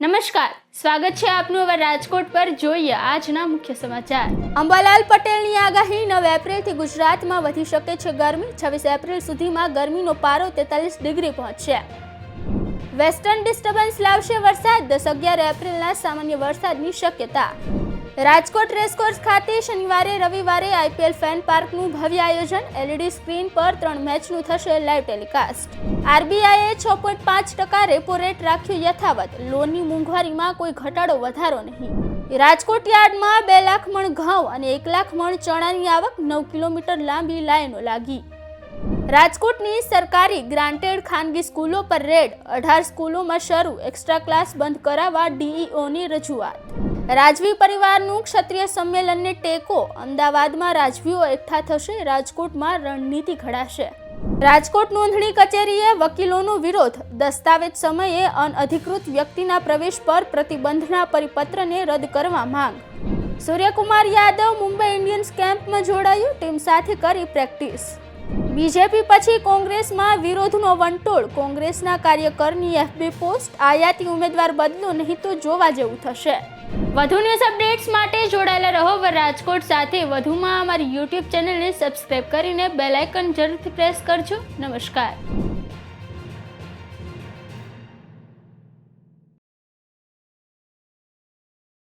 નમસ્કાર, સ્વાગત છે આપનું હવે રાજકોટ પર. જોઈએ આજના મુખ્ય સમાચાર. અંબાલાલ પટેલની આગાહી 9 એપ્રિલથી ગુજરાતમાં વધી શકે છે ગરમી. 26 એપ્રિલ સુધીમાં ગરમીનો પારો 43 ડિગ્રી પહોંચશે. વેસ્ટર્ન ડિસ્ટર્બન્સ લાવશે વરસાદ. 10-11 એપ્રિલના સામાન્ય વરસાદની શક્યતા. રાજકોટ રેસકોર્સ ખાતે શનિવારે રવિવારે આઈપીએલ ફેન પાર્કનું ભવ્ય આયોજન. એલઈડી સ્ક્રીન પર 3 મેચનું થશે લાઈવ ટેલિકાસ્ટ. આરબીઆઈએ 6.5% રેપો રેટ રાખ્યો યથાવત. લોનની મોંઘવારીમાં કોઈ ઘટાડો વધારો નહીં. રાજકોટ યાર્ડમાં 2 લાખ મણ ઘઉં અને 1 લાખ મણ ચણાની આવક. 9 કિલોમીટર લાંબી લાઈનો લાગી. રાજકોટની સરકારી ગ્રાન્ટેડ ખાનગી સ્કૂલો પર રેડ. 18 સ્કૂલોમાં શરૂ. એક્સ્ટ્રા ક્લાસ બંધ કરાવવા ડીઈઓની રજૂઆત. રાજવી પરિવારનું ક્ષત્રિય સંમેલનને ટેકો. અમદાવાદમાં રાજવીઓ એકઠા થશે. રાજકોટમાં રણનીતિ ઘડાશે. રાજકોટ નોંધણી કચેરીએ વકીલોનો વિરોધ. દસ્તાવેજ સમયે અનઅધિકૃત વ્યક્તિના પ્રવેશ પર પ્રતિબંધના પરિપત્રને રદ કરવા માંગ. સૂર્યકુમાર યાદવ મુંબઈ ઇન્ડિયન્સ કેમ્પમાં જોડાયું. ટીમ સાથે કરી પ્રેક્ટિસ. બીજેપી પછી કોંગ્રેસમાં વિરોધનો વંટોળ. કોંગ્રેસના કાર્યકરની એફબી પોસ્ટ. આયાતી ઉમેદવાર બદલો નહીં તો જોવા જેવું થશે. વધુ ન્યૂઝ અપડેટ્સ માટે જોડાયેલા રહો રાજકોટ સાથે. વધુમાં અમારી યુટ્યુબ ચેનલને સબસ્ક્રાઇબ કરીને બેલ આઇકન જરૂરથી પ્રેસ કરજો. નમસ્કાર.